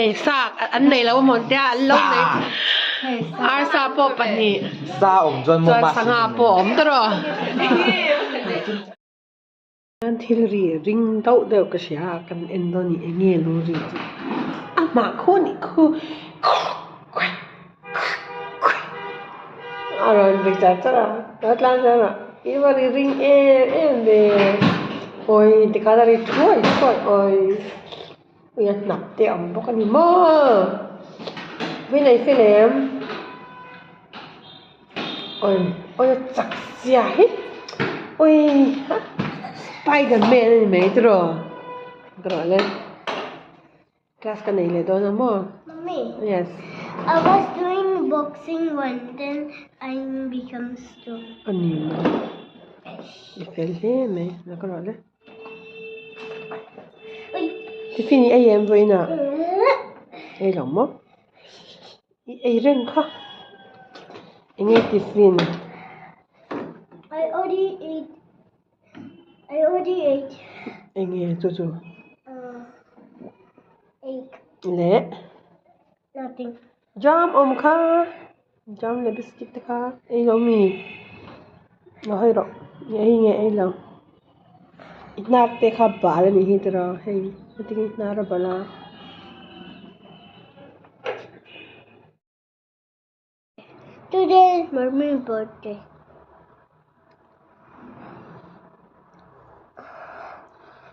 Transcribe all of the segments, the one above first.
Sak an nei lo mon tia an lo nei ar sa po pani sa om jon mo ma sanga po om tro an thil ri ring dau deu ka sia kan endoni enge lo ri ama khu ni khu aron bicta tara atlan jana iwari ring de oi tikadari thoi oi Ui, nạp tiệm bốc anh mơ Với này phê lém Ôi, chắc xìa hết Ôi, Spider-Man này mấy trò Rồi lên Class cái này là đó nè mơ Mommy, Yes I was doing boxing one, then I become strong. Anh nhìn mà Đi phê lé mày Nó có rồi đấy Thì phê này em với nè Ê lòng mơ Ê rừng khá Ê nghe tiffin I already ate. Ê nghe chú chú Egg. Lẹ Nothing. Jam om kha Jam le biscuit kha Ê lo mi Nó hơi rộng Ê nghe ê lo Nạp tê kha bà lên hi tê ra Hey Hãy subscribe cho kênh Ghiền Mì Gõ để không bỏ lỡ Today is Mommy's birthday.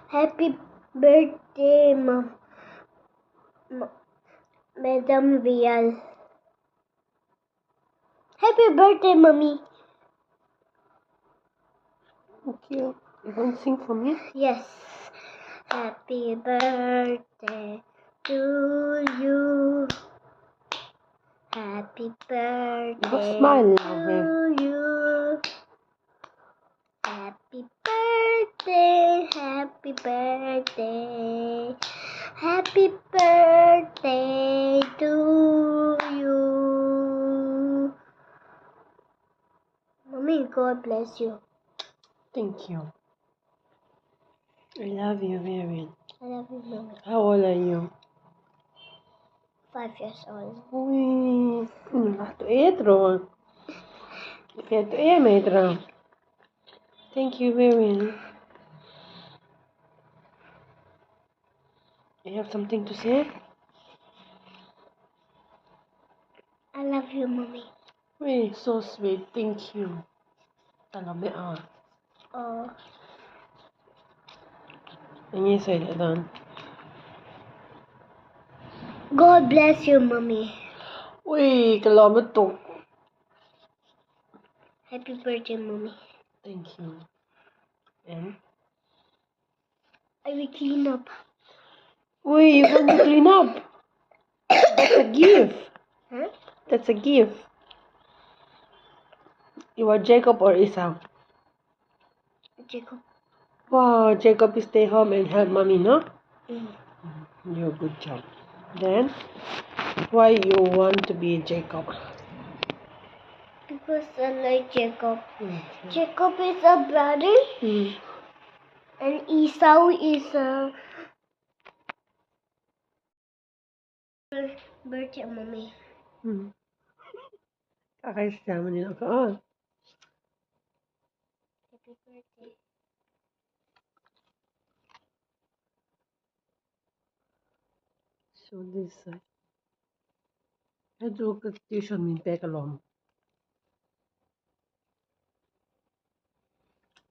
Happy birthday, Madam Vial. Happy birthday, Mommy. Thank you. You want to sing for me? Yes. Happy birthday to you. Happy birthday smile, to you. Happy birthday, happy birthday. Happy birthday to you. Mommy, God bless you. Thank you. I love you, Vivian. I love you, Mommy. How old are you? 5 years old. Ui, non fatto etro. Fatto metro. Thank you, Vivian. You have something to say? I love you, Mommy. Ui, so sweet. Thank you. I love it all. Oh. And you say that done. God bless you, Mommy. Ui, kalau betul. Happy birthday, Mommy. Thank you. And? I will clean up. Ui, you want to clean up? That's a gift. Huh? That's a gift. You are Jacob or Esau? Jacob. Wow, Jacob is stay home and help mommy, no? Mm. You're good job. Then, why you want to be Jacob? Because I like Jacob. Okay. Jacob is a brother, and Esau is a birthday, Mommy. Kakasama nila ako. Oh. Happy birthday. So this side. I do tuition min pekalom.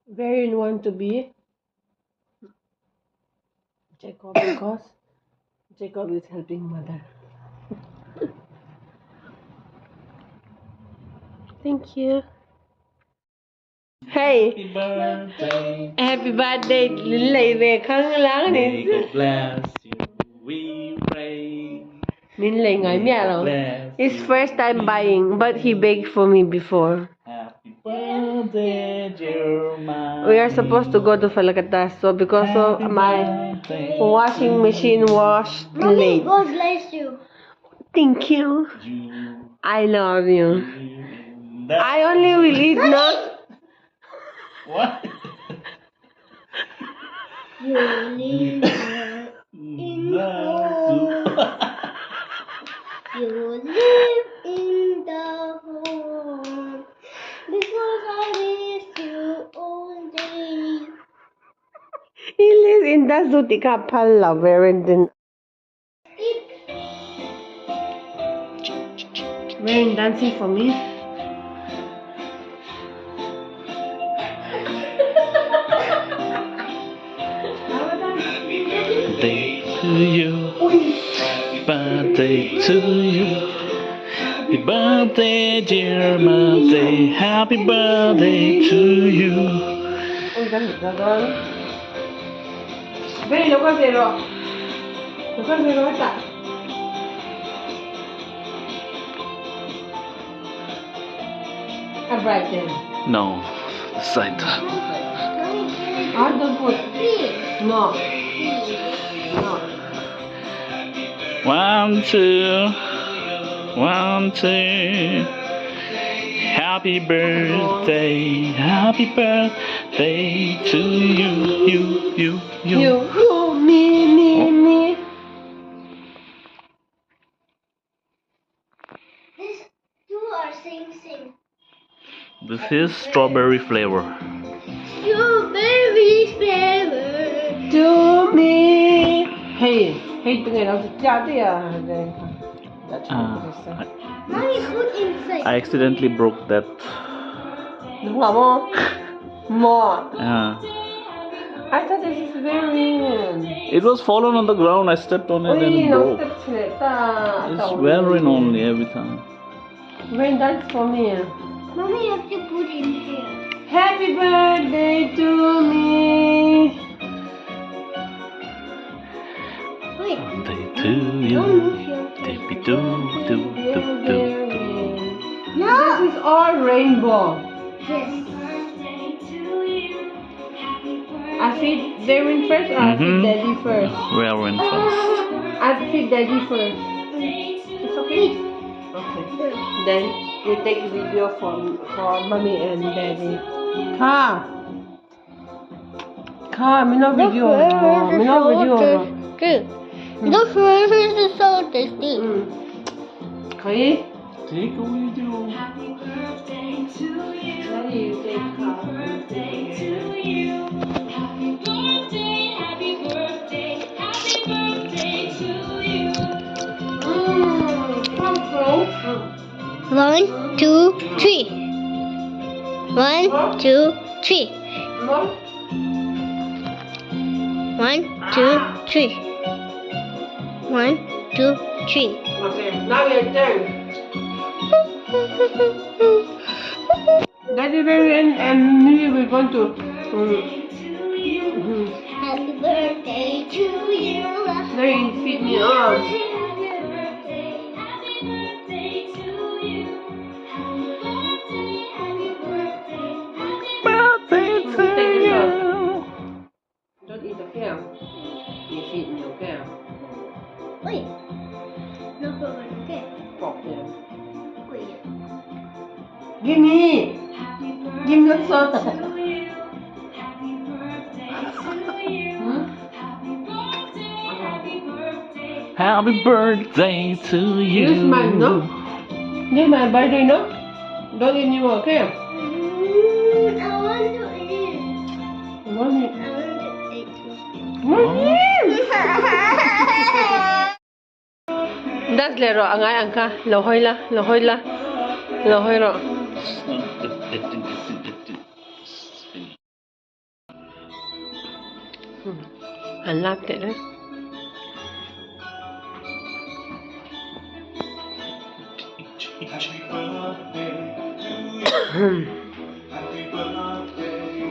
Where you want to be Jacob because Jacob is helping mother. Thank you. Hey, Happy birthday. happy birthday. Lấy về khăn láng May này. God bless you. We pray. Min lấy ngay mẹ rồi. It's first time buying, but he baked for me before. Happy birthday, dear mommy. We are supposed to go to Falakatas, so because of my washing machine washed Mommy, late. God bless you. Thank you. You I love you. in the- I only will eat not. What? You live in The soup. das so die Kapella während dancing for me. Day to you. Happy birthday to you. Happy birthday, dear birthday. Happy birthday to you. Ôi rắn được rồi. Về nó có gì rồi? Nó có gì rồi cả? Right there. No, the side. I don't put. No. No. 1, 2, 1, 2. Happy birthday to you. You, me. This two are sing. This is strawberry flavor. Strawberry flavor. To me. Hey, từ ngày nào ra thế à? Đây. Mommy, put inside. I accidentally broke that. Đúng không? More. I thought this is very. It was fallen on the ground. I stepped on it and it broke. It's wearing only every time. Rain dance for me. Mommy, you have to put in here. Happy birthday to me. Wait. Birthday to you. Dippy do. No. This is all rainbow. Yes. I feed Darren first or I feed Daddy first? Wearing first. I feed Daddy first. It's okay? Okay. Then we take video for Mommy and Daddy. Me no video. Me no video. Look, this is so tasty. 可以 Take a video. Daddy, you take One, two, three. 1, 2, 3. 1, 2, 3. 1, 2, 3. Okay, now your turn. Daddy, and me, we're going to. Happy birthday to you. Then feed me up. Birthday to you. Don't eat the cow. You feed me, okay? Wait. No problem, okay? Pop them. Wait. Give me. Give me the soda. Happy birthday to you. This is mine, no? This is my birthday, no? Don't eat anymore, okay? I want to eat. You want me? I want to eat. Das lero angai angka lohoi la ro. Hành lap tệ đấy.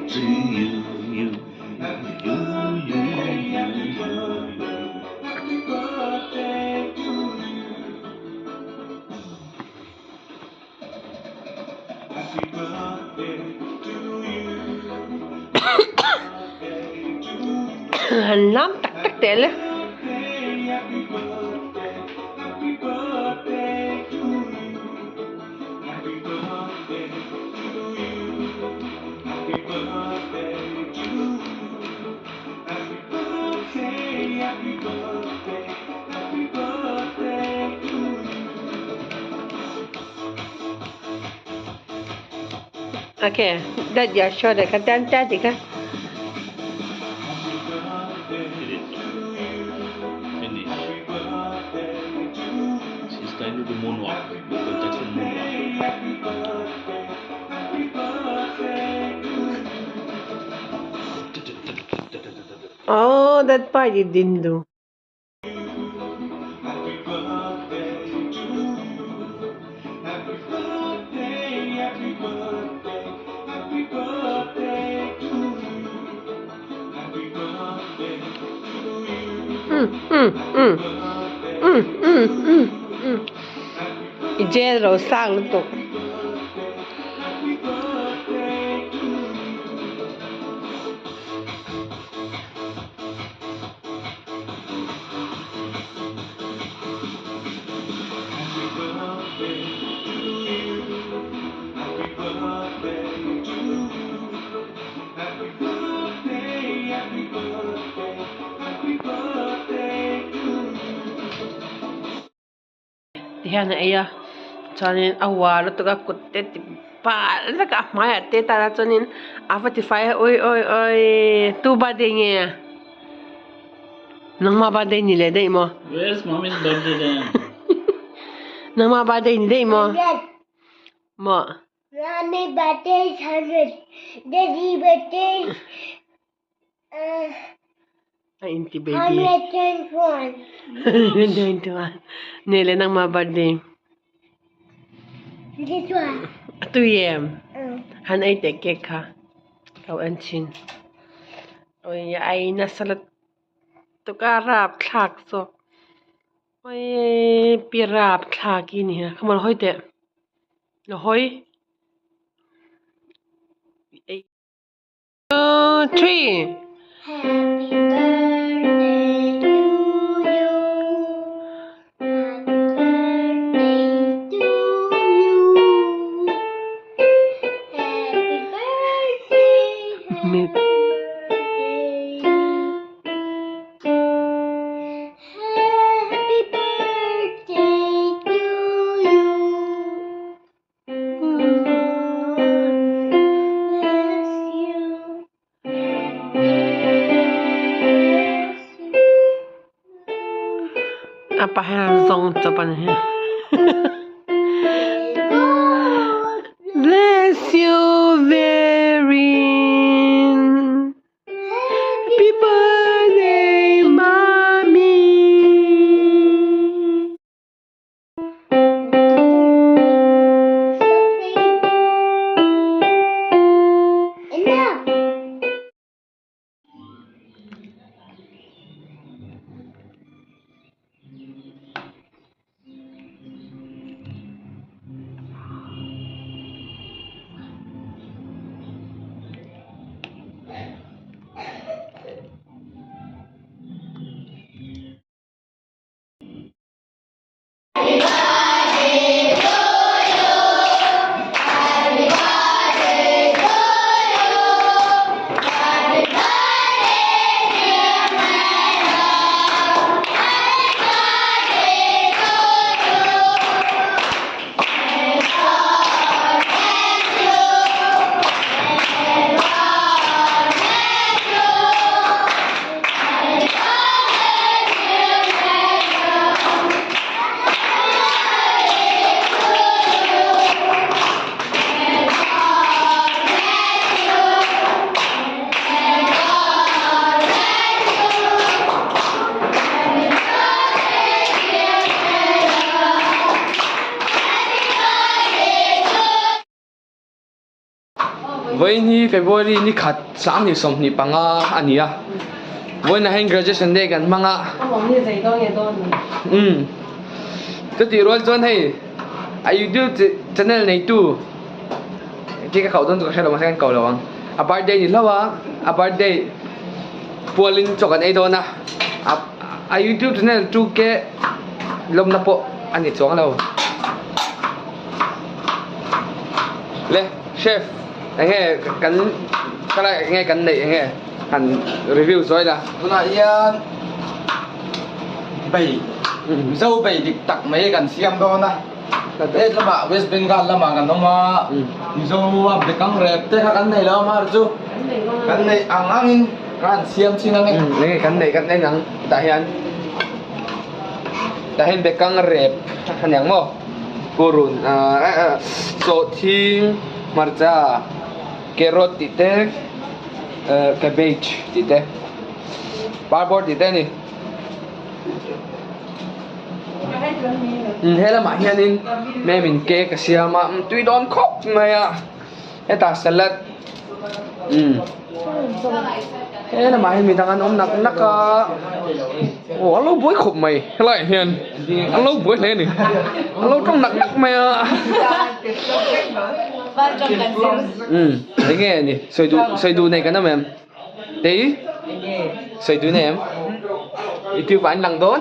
To you. Hành lắm tắc tệ lên. Okay, that you show the dance, trying to do moonwalk, Michael Jackson moonwalk. Oh, that part you didn't do. Idzie rồi sang liên tục. Hiền này à, cho nên awa nó tụi cút tết pa nó cả mai tết ta cho nên phải phải ôi tu ba đây nghe, nang ma ba đây ni le đây mo. Where's mommy's birthday then? Nang ma ba đây ni đây mo. Mo. Mommy birthday is 100. Daddy birthday Inti baby. 121. 121. Nile nang ma birthday. This one. 2 em. Han ay te cake ha. Kau an chin. Oi ai na salat to karap thak so. Oi pirap thak ini ha. Kamal hoi te. Lo hoi. 3. Happy birthday to you. Happy birthday to you. Happy birthday. Mid. Happy birthday to you. Bless you. Apa yang zong capan ni? Bless you very. Happy birthday, mommy. Enough. Với ni February ni khát sáng ni som ni panga ania. Với na hen graduation day kan manga. Ông ni dạy tôi nghe tôi. Thế thì rồi chọn hay. YouTube channel này tu. Cái khẩu tuần tôi sẽ làm một cái cầu lawm. A birthday ni lawa. A birthday. Pualin cho kan ai đó na. A YouTube channel tu ke lom na po ani chong law. Le chef. Anh nghe cái này nghe cái này nghe hẳn review rồi là tôi nói bảy dâu bảy địch tặc mấy gần xem đó na thế là mà West Bengal là mà gần nó mà dâu bị căng rẹp thế cái này là mà chú cái này ăn ăn cái xem chi năng cái này nắng đại hiền bị căng rẹp khăn nhang mo gurun so thing marcha carrot tite cabbage tite barbot tite ni hela ma hianin me min ke ka siama tui don khop maya eta salad hela ma mi dangan om nak naka oh alo boi khop mai lại hiền alo boi le ni alo trong nặc nặc maya thấy nghe nè xoay đu này cái nào em tí xoay đu này em itu bạn lăng tốt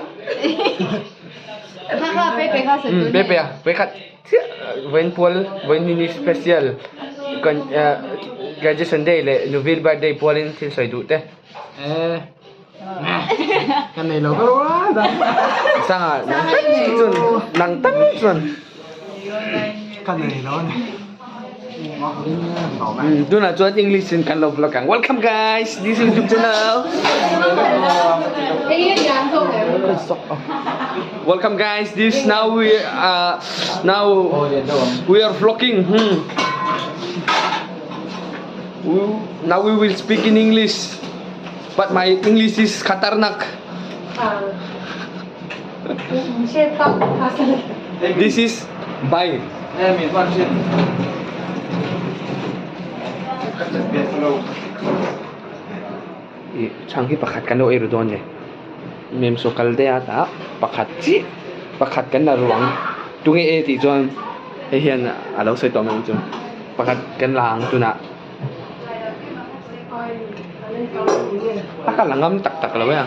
Pepe à với khách với Paul với Nini special còn gadget Sunday lệ November birthday Paul in thiên xoay đu thế cái này lâu quá sang à nắng tắt rồi cái này lâu này do not join English in kan love vlog. Welcome guys, this is YouTube channel. Welcome guys, this now we are vlogging. Now we will speak in English, but my English is khatarnak. This is bye. Chang hi pakhat kan lo ero don ne mem so kal de ata pakhat kan na ruang tunge e ti chon he hian a lo sei to mem chu pakhat kan lang tuna aka langam tak tak lo ya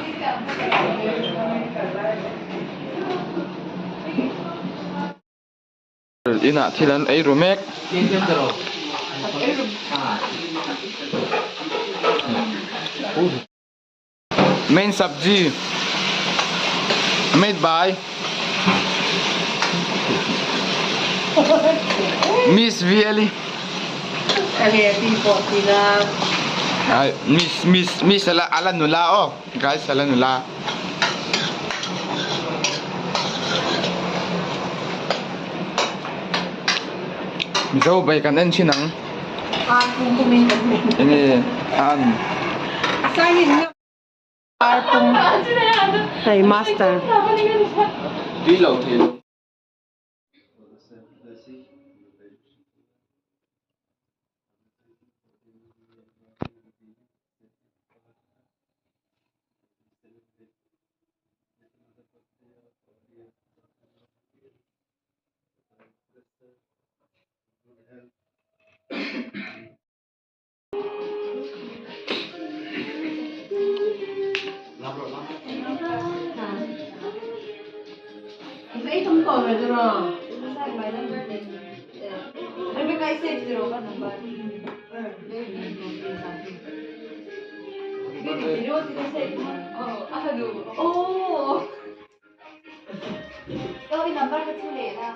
ina thilan ei rumek main sabji made by Miss Vieli. Miss ala nula oh guys ala nula. Miso bay kanan sinang. Ini Hey master. đi lầu thì Saya tempat macam Tapi kayak saya dulu kan nampak. Video tidak saya. Oh, aduh. Oh. Kau ini nampak kecil ya.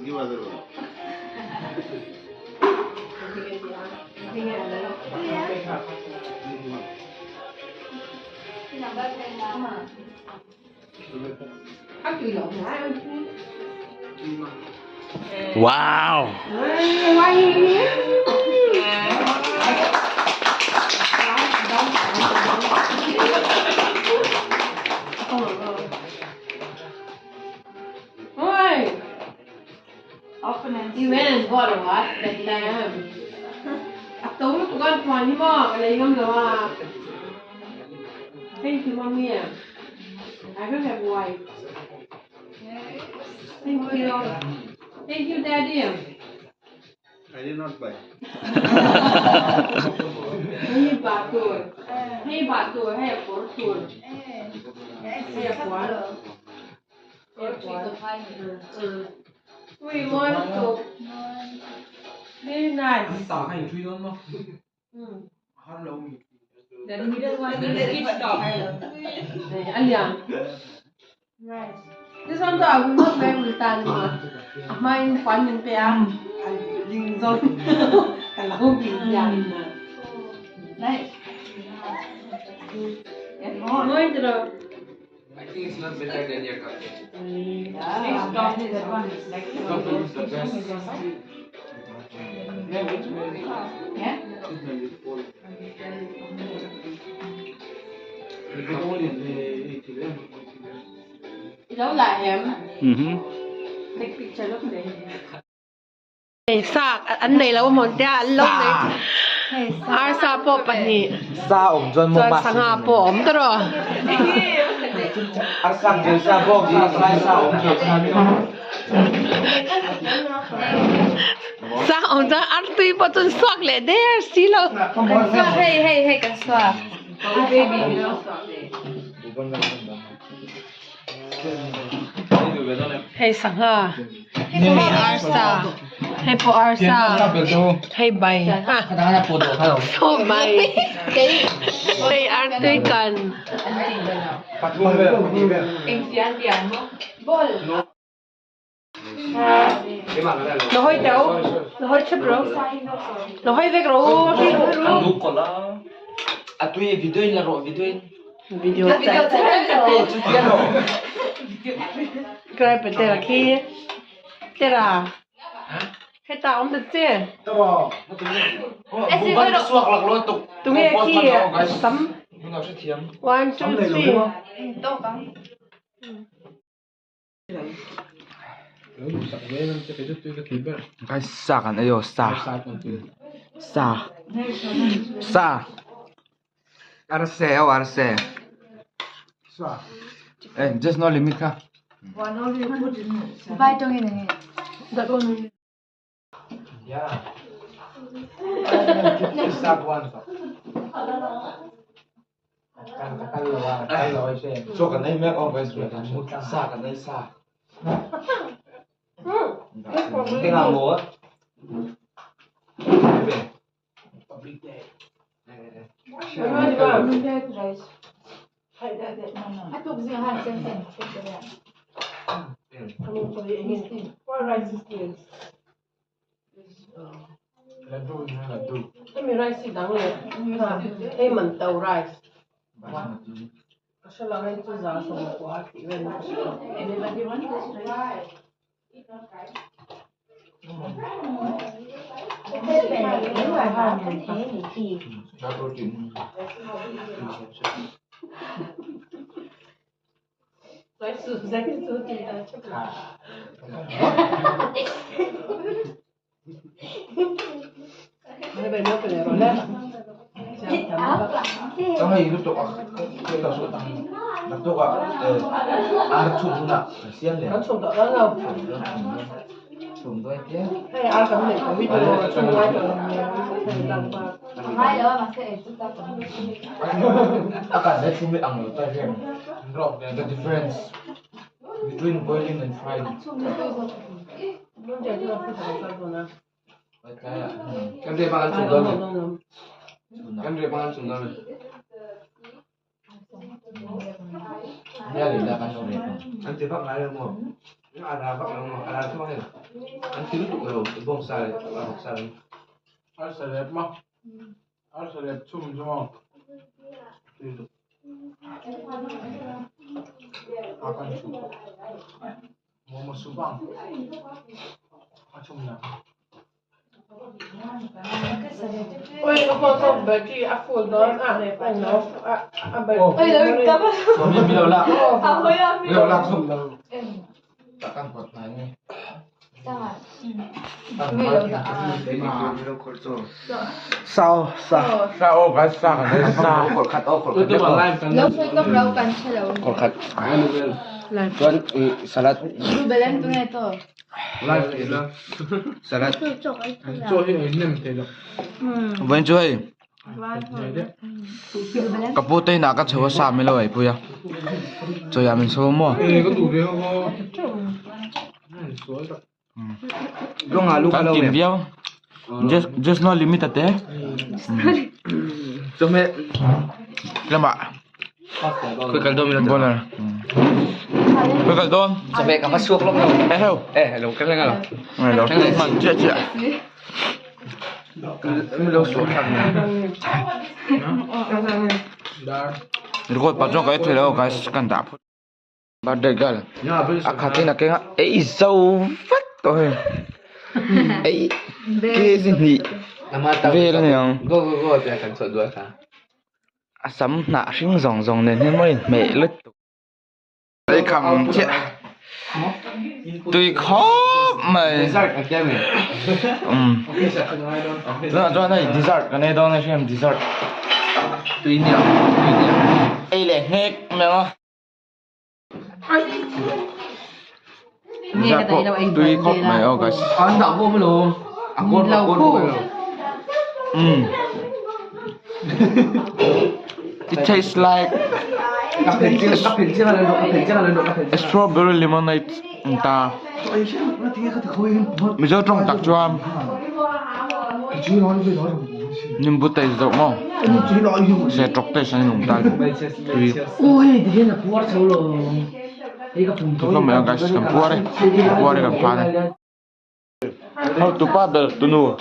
Gimana dulu? Wow. You went and bought a what? That lamb. Tối nó cũng ăn khoan như mò, cái lấy ngâm rồi à. Thank you, mommy. I don't have wife. Thank you. Thank you, daddy. I did not buy. Hay bà tuổi. Hay bà tuổi hay là bốn tuổi. Hay là quá. We want to. Very nice. Tỏ hành truy luôn không? Hát lâu nhỉ? Để mình đưa qua đưa lên ít đỏ hay là. Anh Liang. Nice. This one I will not make with tan mà. Mai quán mình pe ăn dinh rồi. Cả là không bị nhàn mà. Này. I think it's not better than your coffee. Coffee is the best. Lâu lại em. Take picture lúc đấy. Sak an nei lo mo tia an lo nei ar sa po pani Sa John mo choi mas. sanga po om to ro Asak je sa bok sa sa om ja ar tui po chun swak le der si lo Hey, can swap. Baby, hey sanga hey arsa hey po arsa hey bai so bai hey ar tui kan em pian mo. Bol. nó hơi téo nó hơi chip rồi nó hơi vek rồi Atui video in la ro video in. video cái bên đây là khi đây là cái tao ông được chứ Tro. Bu ban suak lak lo tuk. tụi nghe khi sắm Bu nào sẽ thiam. 1 2 3 Đâu băng. Cái sa kan ayo sa. Sa. Arse. Eh, just no limit ka. Vai trong này. đã con Yeah. Sa buwan pa. So kan ay make on guys sa kan ay sa. Tingnan mo. Public day. At pag siya han sen. em mình rice xịt đắng này em mình tàu rice sao lại cái giá số quá thì bên rice sụt thì ta chắc là Ini benar benar roller. Trong này lúc đó cái tàu số tăng đặt tôi gọi chụp luôn xiên liền Nó trồng đó đâu? chụp tôi kia Hay là cầm để có video trồng ngay rồi làm qua. Hai nữa mà sẽ chúng ta còn. akan ada chumi ang lo tay here drop the difference between boiling and frying Nó để cho nó phải làm sao nữa. kaya Kan dia makan sundal. Kan dia makan sundal. dia lila kan sore Nanti pak nggak ada mau. Ini ada pak nggak mau. Ada semua ya. Nanti itu kalau bong sale, bong sale. arsalet ma arsalet chum chum akan chum mau subang achum na Ôi, nó còn không bởi vì áp phụt đó này phải nó bởi Ôi rồi cắm. Suami bila lah Apa ya? bila langsung takkan buat nanya Sangat. sao sao cái sao cái sao Kol kat oh kol kat. Lâu phải có rau cần sẽ lâu. Kol kat. Này, Tuan salad. Lu belen tu này to. Salad. cho hiện nem thế đâu Vẫn chơi. Kaputay na kat sawa sa amin lo ay puya. So yamin so mo. cái tủ đấy không Lo nga lu Kan kalau kim ya. biao. Just no limit ate. So me Lama. koi kaldo mi Bola. Kau kaldo. So me kapasuk lo. Heo. Lo kan nga lo. Này đó, man chia chia. Mi lo so kan. Rồi bắt đầu cái thuê đâu cái cần đạp. Bắt đầu cái. À khát thế là cái ấy sâu phát rồi. Ấy cái gì nhỉ? Về rồi nhỉ? Goไปกันสดด้วยค่ะ Sắm nạ sinh ròng ròng nên thế mới mẹ lứt. Đây cầm chết. Tôi khó mà. dessert anh em này Rồi cho này dessert cái này đó này xem dessert. tùy nhiều Ê lẹ hết mẹ ơi. Nghe cái đấy đâu anh Tôi khóc mẹ ơi guys. ăn đậu vô mới luôn Nhìn lẩu khô. It tastes like cặp hình chưa là lần độ strawberry lemonade. Ta. Bây giờ trong tắc cho em. Nhưng bút tay rộng không? Sẽ trọc tay sang nồng tay. ôi thế là phua sâu rồi Tôi không mẹ guys cầm phua đây. Phua đây cầm phá đây. How to paddle to know.